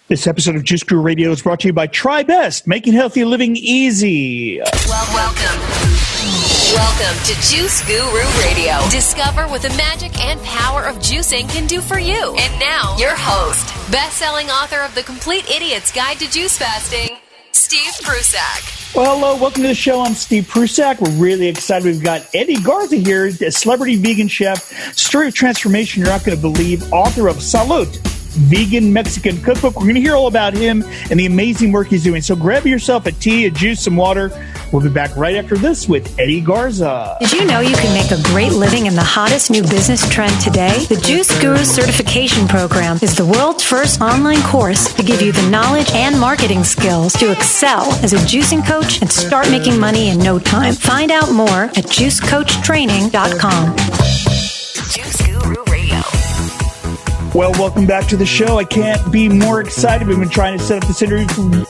This episode of Juice Guru Radio is brought to you by Try Best, making healthy living easy. Welcome to Juice Guru Radio. Discover what the magic and power of juicing can do for you. And now, your host, best-selling author of The Complete Idiot's Guide to Juice Fasting, Steve Prusak. Well, hello, welcome to the show. I'm Steve Prusak. We're really excited. We've got Eddie Garza here, a celebrity vegan chef, story of transformation you're not going to believe, author of Salud, Vegan Mexican Cookbook. We're going to hear all about him and the amazing work he's doing. So grab yourself a tea, a juice, some water. We'll be back right after this with Eddie Garza. Did you know you can make a great living in the hottest new business trend today? The Juice Guru Certification Program is the world's first online course to give you the knowledge and marketing skills to excel as a juicing coach and start making money in no time. Find out more at juicecoachtraining.com. Juice Guru Radio. Well, welcome back to the show. I can't be more excited. We've been trying to set up this interview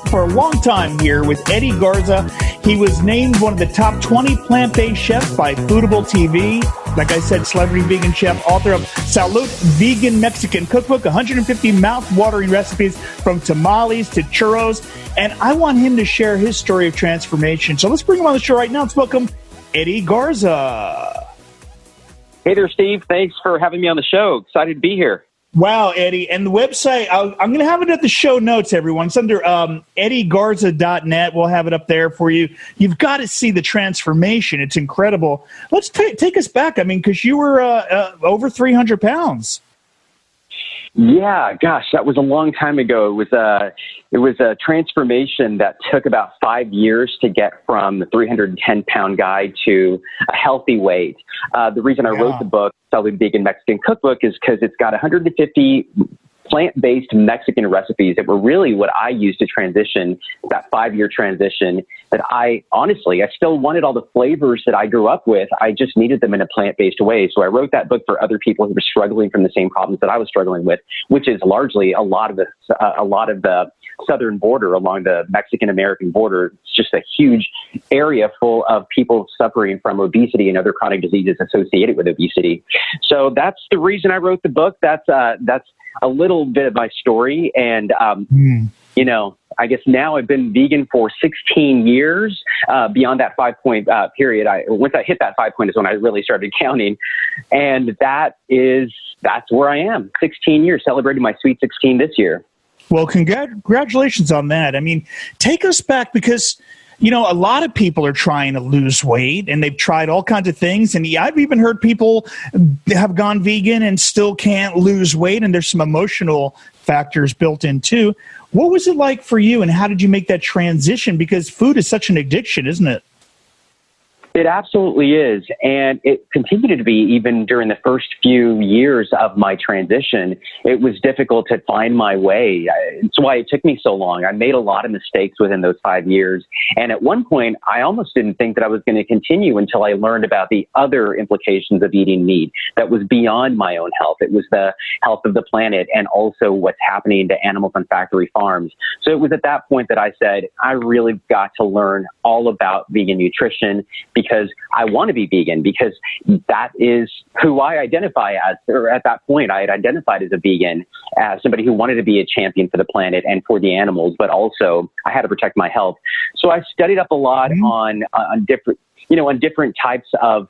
for a long time here with Eddie Garza. He was named one of the top 20 plant-based chefs by Foodable TV. Like I said, celebrity vegan chef, author of Salud, Vegan Mexican Cookbook, 150 mouth-watering recipes from tamales to churros. And I want him to share his story of transformation. So let's bring him on the show right now. Let's welcome Eddie Garza. Hey there, Steve. Thanks for having me on the show. Excited to be here. Wow, Eddie. And the website, I'm going to have it at the show notes, everyone. It's under eddiegarza.net. We'll have it up there for you. You've got to see the transformation. It's incredible. Let's take us back. I mean, because you were over 300 pounds. Yeah, gosh, that was a long time ago. It was a transformation that took about 5 years to get from the 310-pound guy to a healthy weight. The reason I wrote the book, Salud, Vegan Mexican Cookbook, is because it's got 150 plant-based Mexican recipes that were really what I used to transition, that 5-year transition, that I still wanted all the flavors that I grew up with. I just needed them in a plant-based way. So I wrote that book for other people who were struggling from the same problems that I was struggling with, which is largely a lot of the southern border along the Mexican-American border. It's just a huge area full of people suffering from obesity and other chronic diseases associated with obesity. So that's the reason I wrote the book. That's a little bit of my story. And, I guess now I've been vegan for 16 years. Beyond that 5-point period, once I hit that 5 point is when I really started counting. And that's where I am. 16 years, celebrating my sweet 16 this year. Well, congratulations on that. I mean, take us back because, a lot of people are trying to lose weight and they've tried all kinds of things. And I've even heard people have gone vegan and still can't lose weight. And there's some emotional factors built in too. What was it like for you and how did you make that transition? Because food is such an addiction, isn't it? It absolutely is. And it continued to be even during the first few years of my transition. It was difficult to find my way. It's why it took me so long. I made a lot of mistakes within those 5 years. And at one point, I almost didn't think that I was going to continue until I learned about the other implications of eating meat that was beyond my own health. It was the health of the planet and also what's happening to animals on factory farms. So it was at that point that I said, I really got to learn all about vegan nutrition because I want to be vegan, because that is who I identify as. Or at that point, I had identified as a vegan, as somebody who wanted to be a champion for the planet and for the animals, but also I had to protect my health. So I studied up a lot on different types of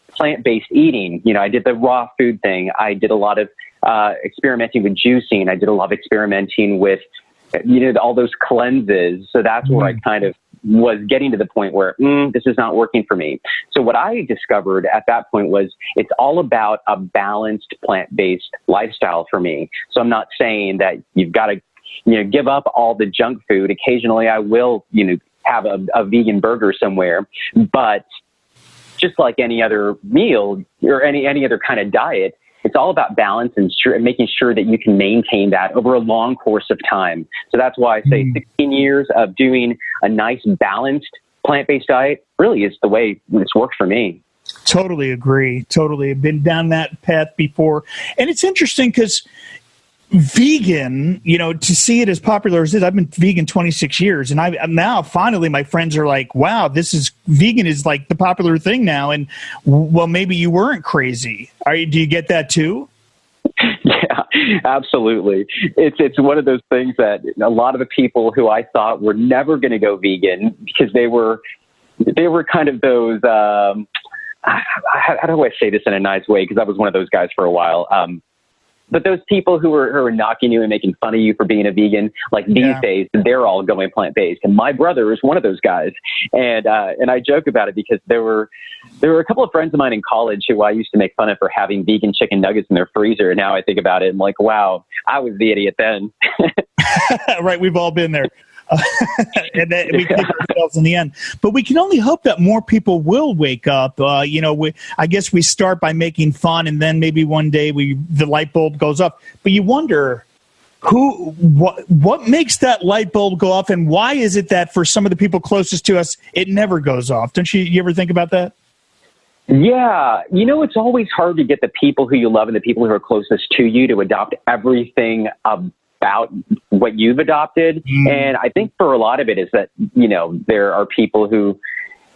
plant-based eating. I did the raw food thing. I did a lot of experimenting with juicing. I did a lot of experimenting with all those cleanses. So that's where I kind of was getting to the point where this is not working for me. So what I discovered at that point was it's all about a balanced plant-based lifestyle for me. So I'm not saying that you've got to give up all the junk food. Occasionally I will have a vegan burger somewhere, but just like any other meal or any other kind of diet, it's all about balance and making sure that you can maintain that over a long course of time. So that's why I say 16 years of doing a nice balanced plant-based diet really is the way it's worked for me. Totally agree. Totally. I've been down that path before. And it's interesting because vegan, to see it as popular as it is, I've been vegan 26 years. And I'm now finally my friends are like, wow, vegan is like the popular thing now. And well, maybe you weren't crazy. Do you get that too? Yeah, absolutely. It's one of those things that a lot of the people who I thought were never going to go vegan, because they were kind of those, how do I say this in a nice way? Because I was one of those guys for a while. But those people who are knocking you and making fun of you for being a vegan, like these days, they're all going plant-based. And my brother is one of those guys. And I joke about it because there were a couple of friends of mine in college who I used to make fun of for having vegan chicken nuggets in their freezer. And now I think about it and like, wow, I was the idiot then. Right. We've all been there. And then we kick ourselves in the end. But we can only hope that more people will wake up. I guess we start by making fun, and then maybe one day the light bulb goes off. But you wonder what makes that light bulb go off, and why is it that for some of the people closest to us, it never goes off? Don't you ever think about that? Yeah. It's always hard to get the people who you love and the people who are closest to you to adopt everything about what you've adopted. And I think for a lot of it is that, there are people who,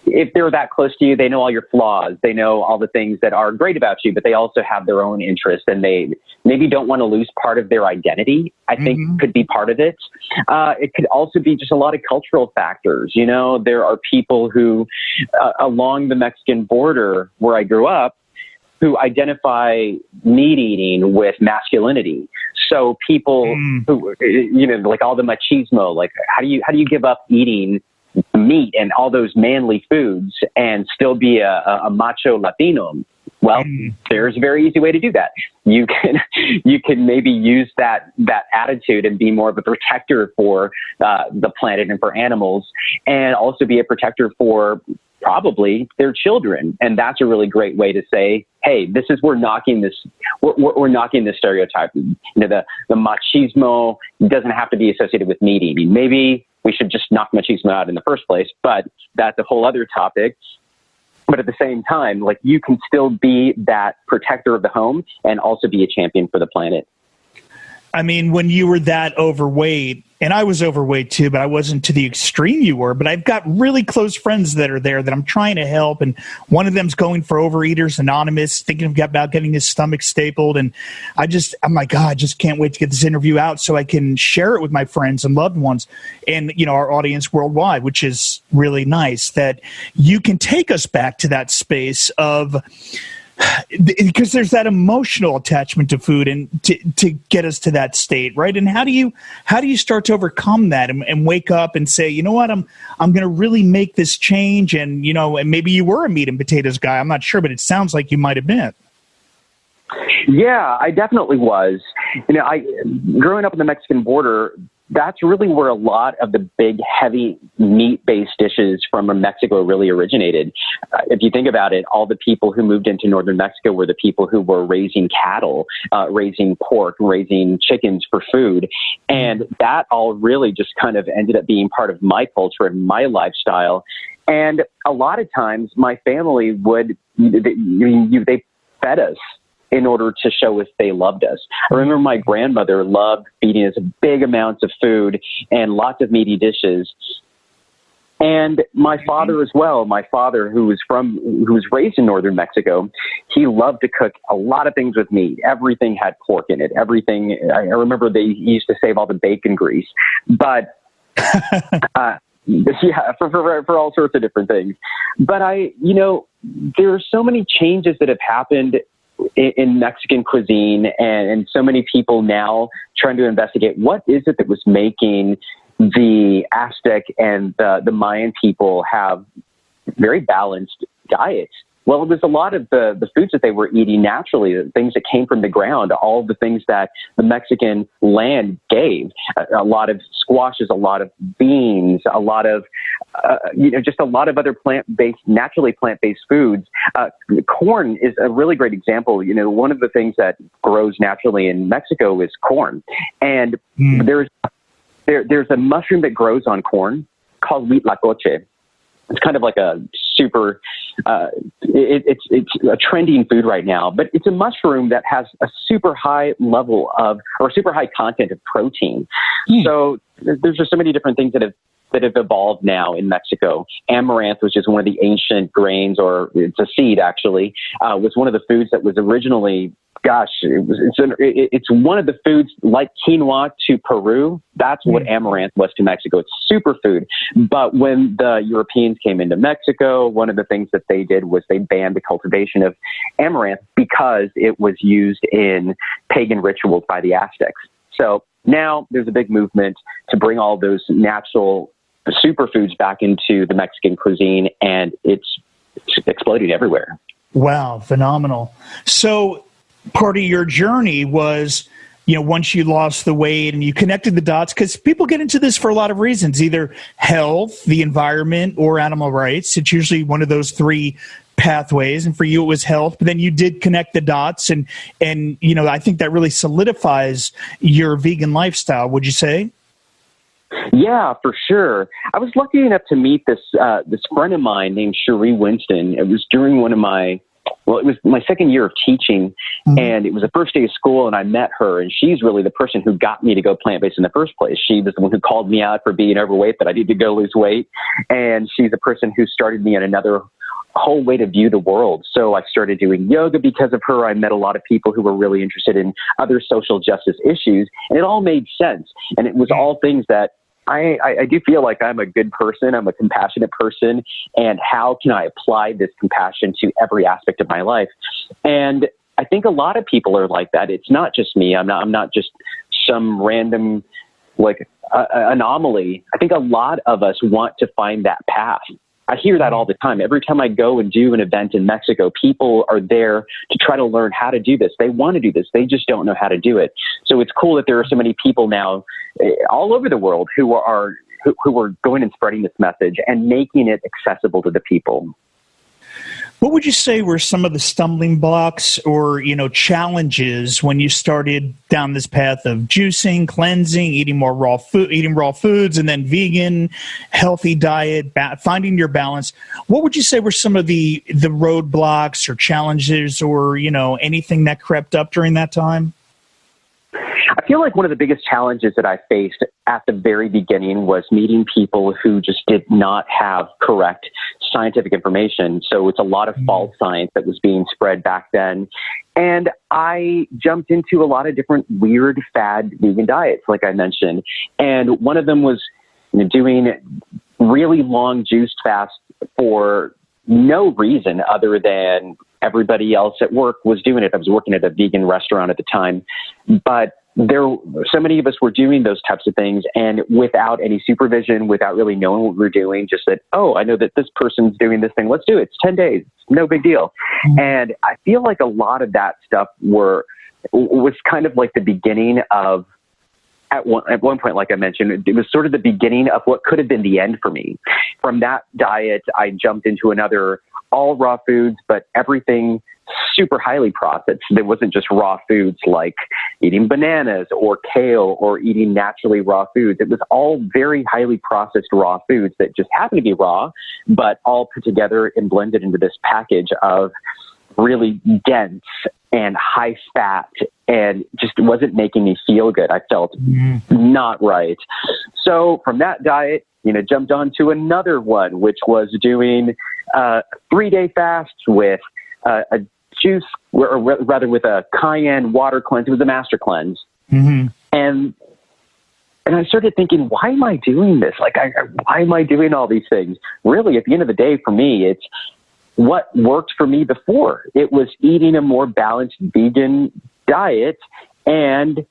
if they're that close to you, they know all your flaws. They know all the things that are great about you, but they also have their own interests, and they maybe don't want to lose part of their identity. I think could be part of it. It could also be just a lot of cultural factors. There are people who, along the Mexican border where I grew up, who identify meat eating with masculinity. So people who, like all the machismo, like how do you give up eating meat and all those manly foods and still be a macho Latino? Well, there's a very easy way to do that. You can maybe use that attitude and be more of a protector for the planet and for animals, and also be a protector for probably their children. And that's a really great way to say, hey, we're knocking this stereotype. The machismo doesn't have to be associated with meat eating. Maybe we should just knock machismo out in the first place, but that's a whole other topic. But at the same time, like, you can still be that protector of the home and also be a champion for the planet. I mean, when you were that overweight, and I was overweight too, but I wasn't to the extreme you were, but I've got really close friends that are there that I'm trying to help. And one of them's going for Overeaters Anonymous, thinking about getting his stomach stapled. And I'm like, God, I just can't wait to get this interview out so I can share it with my friends and loved ones and, our audience worldwide, which is really nice that you can take us back to that space of, because there's that emotional attachment to food and to get us to that state, right? And how do you start to overcome that and wake up and say, you know what, I'm going to really make this change? And, and maybe you were a meat and potatoes guy. I'm not sure, but it sounds like you might have been. Yeah, I definitely was. Growing up on the Mexican border, that's really where a lot of the big, heavy meat-based dishes from Mexico really originated. If you think about it, all the people who moved into northern Mexico were the people who were raising cattle, raising pork, raising chickens for food. And that all really just kind of ended up being part of my culture and my lifestyle. And a lot of times my family they fed us in order to show us they loved us. I remember my grandmother loved feeding us big amounts of food and lots of meaty dishes. And my father as well, my father who was raised in northern Mexico, he loved to cook a lot of things with meat. Everything had pork in it. Everything. I remember they used to save all the bacon grease, but yeah, for all sorts of different things. But there are so many changes that have happened in Mexican cuisine, and so many people now trying to investigate what is it that was making the Aztec and the Mayan people have very balanced diets. Well, it was a lot of the foods that they were eating naturally, the things that came from the ground, all the things that the Mexican land gave. A lot of squashes, a lot of beans, a lot of, just a lot of other naturally plant-based foods. Corn is a really great example. One of the things that grows naturally in Mexico is corn. And there's a mushroom that grows on corn called huitlacoche. It's kind of like a super, it's a trending food right now, but it's a mushroom that has a super high level or super high content of protein. So there's just so many different things that have evolved now in Mexico. Amaranth, which is one of the ancient grains, or it's a seed actually, was one of the foods that was originally gosh, it's one of the foods like quinoa to Peru. That's what amaranth was to Mexico. It's superfood. But when the Europeans came into Mexico, one of the things that they did was they banned the cultivation of amaranth because it was used in pagan rituals by the Aztecs. So now there's a big movement to bring all those natural superfoods back into the Mexican cuisine, and it's exploding everywhere. Wow, phenomenal. So part of your journey was, once you lost the weight and you connected the dots, because people get into this for a lot of reasons, either health, the environment, or animal rights. It's usually one of those three pathways. And for you, it was health, but then you did connect the dots. And I think that really solidifies your vegan lifestyle, would you say? Yeah, for sure. I was lucky enough to meet this friend of mine named Cherie Winston. It was during it was my second year of teaching, and it was the first day of school, and I met her, and she's really the person who got me to go plant-based in the first place. She was the one who called me out for being overweight, that I needed to go lose weight, and she's the person who started me on another whole way to view the world. So I started doing yoga because of her. I met a lot of people who were really interested in other social justice issues, and it all made sense, and it was all things that I do feel like I'm a good person. I'm a compassionate person. And how can I apply this compassion to every aspect of my life? And I think a lot of people are like that. It's not just me. I'm not just some random anomaly. I think a lot of us want to find that path. I hear that all the time. Every time I go and do an event in Mexico, people are there to try to learn how to do this. They want to do this. They just don't know how to do it. So it's cool that there are so many people now all over the world who are going and spreading this message and making it accessible to the people. What would you say were some of the stumbling blocks or, challenges when you started down this path of juicing, cleansing, eating raw foods, and then vegan, healthy diet, finding your balance? What would you say were some of the roadblocks or challenges or, anything that crept up during that time? I feel like one of the biggest challenges that I faced at the very beginning was meeting people who just did not have correct scientific information. So it's a lot of false science that was being spread back then. And I jumped into a lot of different weird fad vegan diets, like I mentioned. And one of them was doing really long juiced fasts for no reason other than everybody else at work was doing it. I was working at a vegan restaurant at the time, but so many of us were doing those types of things, and without any supervision, without really knowing what we were doing, just that, I know that this person's doing this thing. Let's do it. It's 10 days. No big deal. And I feel like a lot of that stuff was kind of like the beginning of, at one point, like I mentioned, it was sort of the beginning of what could have been the end for me. From that diet, I jumped into another all raw foods, but everything super highly processed. There wasn't just raw foods like eating bananas or kale or eating naturally raw foods. It was all very highly processed raw foods that just happen to be raw, but all put together and blended into this package of really dense and high fat, and just wasn't making me feel good. I felt not right. So from that diet, jumped on to another one, which was doing 3-day fasts with a juice, or rather with a cayenne water cleanse. It was a master cleanse. And I started thinking, why am I doing this? Why am I doing all these things? Really, at the end of the day, for me, it's what worked for me before. It was eating a more balanced vegan diet, and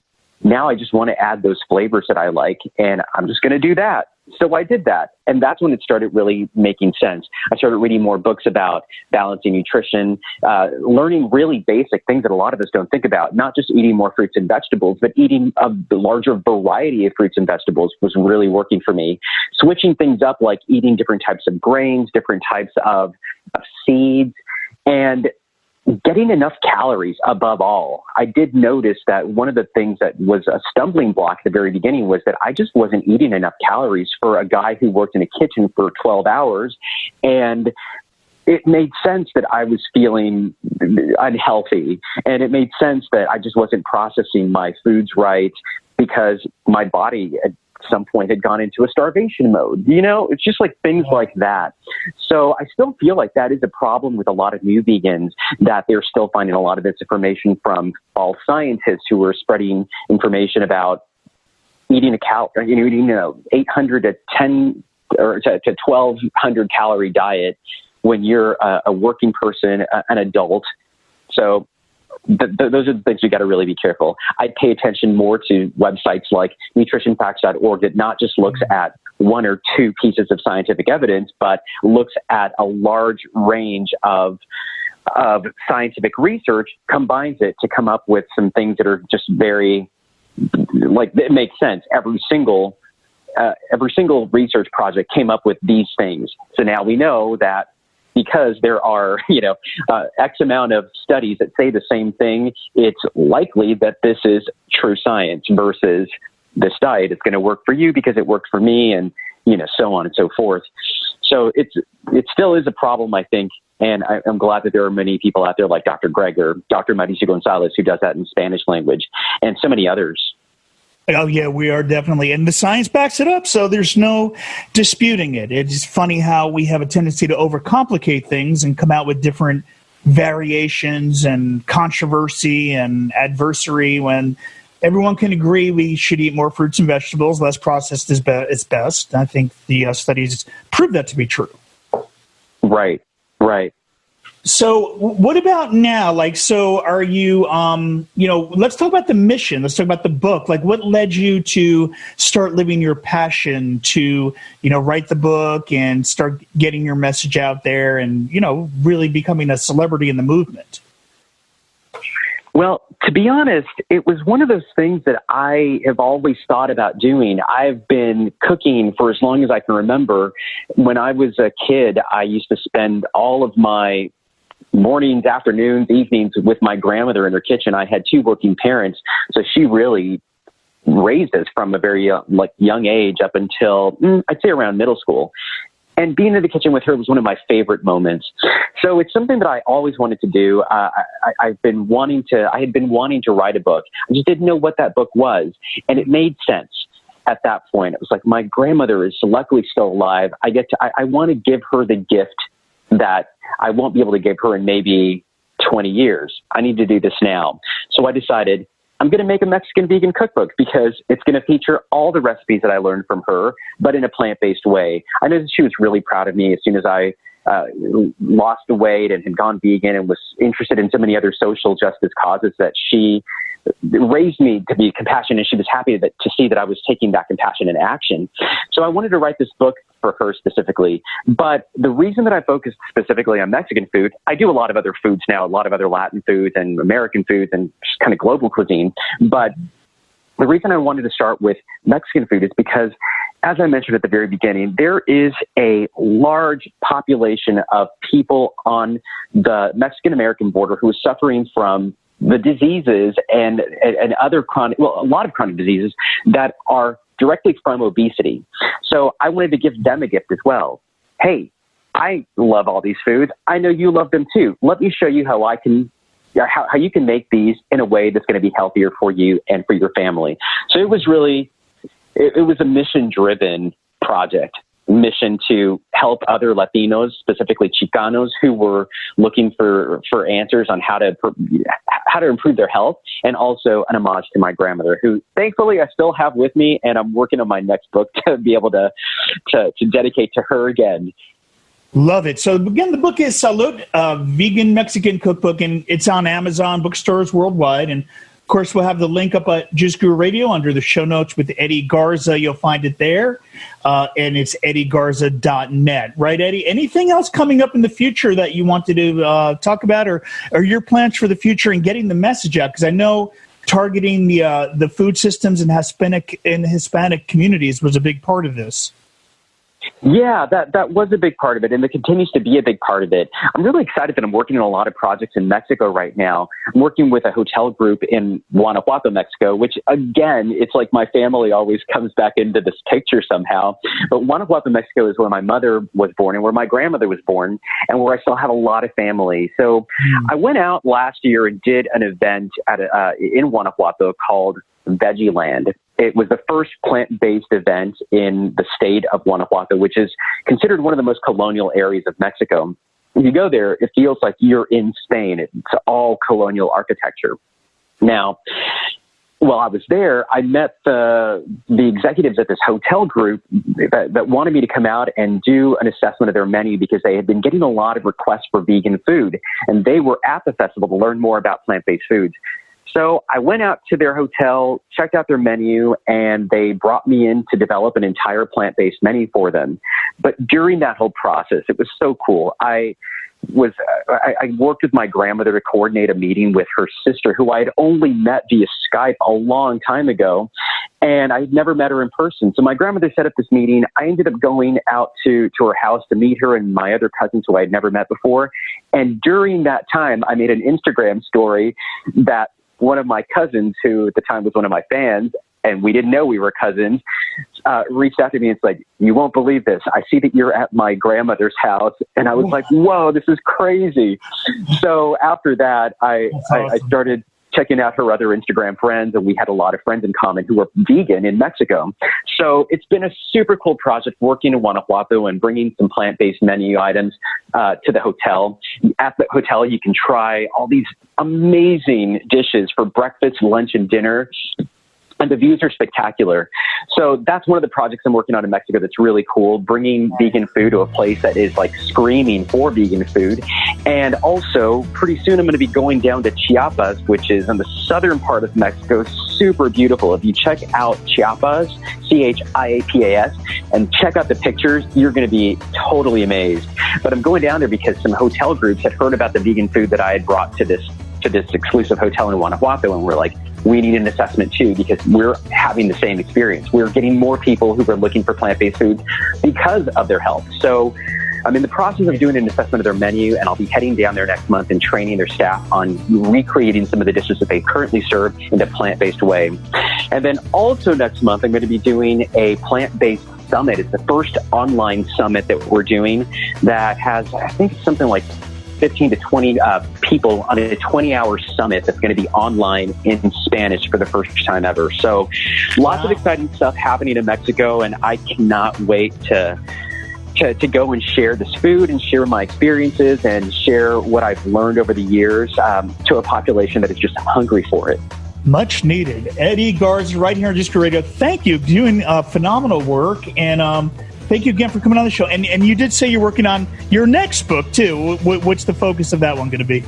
now I just want to add those flavors that I like, and I'm just going to do that. So I did that, and that's when it started really making sense. I started reading more books about balancing nutrition, learning really basic things that a lot of us don't think about, not just eating more fruits and vegetables, but eating a larger variety of fruits and vegetables was really working for me. Switching things up, like eating different types of grains, different types of seeds, and getting enough calories above all. I did notice that one of the things that was a stumbling block at the very beginning was that I just wasn't eating enough calories for a guy who worked in a kitchen for 12 hours. And it made sense that I was feeling unhealthy. And it made sense that I just wasn't processing my foods right because my body at some point had gone into a starvation mode. It's just like things like that. So I still feel like that is a problem with a lot of new vegans, that they're still finding a lot of this information from false scientists who are spreading information about eating 800 to 10 or to 1,200 calorie diet when you're a working person, an adult. So those are the things you got to really be careful. I'd pay attention more to websites like nutritionfacts.org that not just looks at one or two pieces of scientific evidence, but looks at a large range of scientific research, combines it to come up with some things that are just very, like, it makes sense. Every single research project came up with these things. So now we know that because there are, X amount of studies that say the same thing, it's likely that this is true science versus this diet is going to work for you because it worked for me, and, so on and so forth. So it still is a problem, I think. And I'm glad that there are many people out there like Dr. Greg or Dr. Mauricio Gonzalez, who does that in Spanish language, and so many others. Oh, yeah, we are definitely. And the science backs it up, so there's no disputing it. It's funny how we have a tendency to overcomplicate things and come out with different variations and controversy and adversary when everyone can agree we should eat more fruits and vegetables. Less processed is best. I think the studies prove that to be true. Right. So what about now? So are you, let's talk about the mission. Let's talk about the book. What led you to start living your passion to, write the book and start getting your message out there and, really becoming a celebrity in the movement? Well, to be honest, it was one of those things that I have always thought about doing. I've been cooking for as long as I can remember. When I was a kid, I used to spend all of my mornings, afternoons, evenings with my grandmother in her kitchen. I had two working parents, so she really raised us from a very young age up until I'd say around middle school. And being in the kitchen with her was one of my favorite moments. So it's something that I always wanted to do. I had been wanting to write a book. I just didn't know what that book was, and it made sense at that point. It was like, my grandmother is luckily still alive. I want to give her the gift that I won't be able to give her in maybe 20 years. I need to do this now. So I decided I'm going to make a Mexican vegan cookbook because it's going to feature all the recipes that I learned from her, but in a plant-based way. I know that she was really proud of me as soon as I lost the weight and had gone vegan and was interested in so many other social justice causes, that she raised me to be compassionate, and she was happy to see that I was taking that compassion in action. So I wanted to write this book for her specifically. But the reason that I focused specifically on Mexican food, I do a lot of other foods now, a lot of other Latin foods and American foods and just kind of global cuisine. But the reason I wanted to start with Mexican food is because, as I mentioned at the very beginning, there is a large population of people on the Mexican-American border who is suffering from the diseases and other a lot of chronic diseases that are directly from obesity. So I wanted to give them a gift as well. Hey, I love all these foods. I know you love them too. Let me show you how you can make these in a way that's going to be healthier for you and for your family. So it was a mission-driven project. Mission to help other Latinos, specifically Chicanos, who were looking for answers on how to improve their health, and also an homage to my grandmother, who thankfully I still have with me, and I'm working on my next book to be able to dedicate to her again. Love it. So again, the book is Salud, Vegan Mexican Cookbook, and it's on Amazon bookstores worldwide. And of course, we'll have the link up at Juice Guru Radio under the show notes with Eddie Garza. You'll find it there. And it's eddiegarza.net. Right, Eddie? Anything else coming up in the future that you wanted to talk about, or your plans for the future and getting the message out? Because I know targeting the food systems and Hispanic communities was a big part of this. Yeah, that was a big part of it, and it continues to be a big part of it. I'm really excited that I'm working on a lot of projects in Mexico right now. I'm working with a hotel group in Guanajuato, Mexico, which, again, it's like my family always comes back into this picture somehow. But Guanajuato, Mexico is where my mother was born and where my grandmother was born, and where I still have a lot of family. So I went out last year and did an event in Guanajuato called Veggie Land. It was the first plant-based event in the state of Guanajuato, which is considered one of the most colonial areas of Mexico. When you go there, it feels like you're in Spain. It's all colonial architecture. Now, while I was there, I met the executives at this hotel group that wanted me to come out and do an assessment of their menu because they had been getting a lot of requests for vegan food, and they were at the festival to learn more about plant-based foods. So I went out to their hotel, checked out their menu, and they brought me in to develop an entire plant-based menu for them. But during that whole process, it was so cool. I worked with my grandmother to coordinate a meeting with her sister, who I had only met via Skype a long time ago, and I had never met her in person. So my grandmother set up this meeting. I ended up going out to her house to meet her and my other cousins who I had never met before. And during that time, I made an Instagram story that one of my cousins, who at the time was one of my fans, and we didn't know we were cousins, reached out to me and it's like, "You won't believe this. I see that you're at my grandmother's house." And I was like, "Whoa, this is crazy." So after that, I started checking out her other Instagram friends, and we had a lot of friends in common who were vegan in Mexico. So it's been a super cool project working in Guanajuato and bringing some plant-based menu items to the hotel. At the hotel, you can try all these amazing dishes for breakfast, lunch, and dinner. And the views are spectacular. So that's one of the projects I'm working on in Mexico that's really cool, bringing vegan food to a place that is like screaming for vegan food. And also, pretty soon I'm going to be going down to Chiapas, which is in the southern part of Mexico. Super beautiful. If you check out Chiapas, Chiapas, and check out the pictures, you're going to be totally amazed. But I'm going down there because some hotel groups had heard about the vegan food that I had brought to this exclusive hotel in Guanajuato, and we're like, we need an assessment too, because we're having the same experience. We're getting more people who are looking for plant-based foods because of their health. So I'm in the process of doing an assessment of their menu, and I'll be heading down there next month and training their staff on recreating some of the dishes that they currently serve in a plant-based way. And then also next month, I'm going to be doing a plant-based summit. It's the first online summit that we're doing that has, I think, something like 15 to 20 people on a 20-hour summit that's going to be online in Spanish for the first time ever. So lots of exciting stuff happening in Mexico, and I cannot wait to go and share this food and share my experiences and share what I've learned over the years to a population that is just hungry for it. Much needed. Eddie Garza right here on Just Go Radio. Thank you. Doing phenomenal work, and thank you again for coming on the show. And you did say you're working on your next book, too. What's the focus of that one going to be?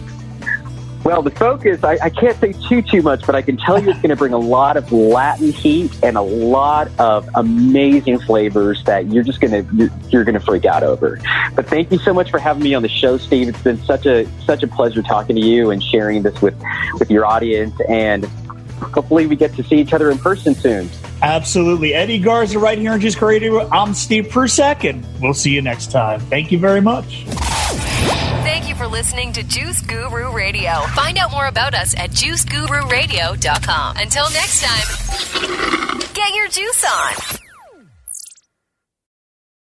Well, the focus, I can't say too much, but I can tell you it's going to bring a lot of Latin heat and a lot of amazing flavors that you're going to freak out over. But thank you so much for having me on the show, Steve. It's been such a pleasure talking to you and sharing this with your audience. And hopefully we get to see each other in person soon. Absolutely. Eddie Garza right here on Just Go Radio. I'm Steve Prusek, and we'll see you next time. Thank you very much. Thank you for listening to Juice Guru Radio. Find out more about us at juicegururadio.com. Until next time, get your juice on.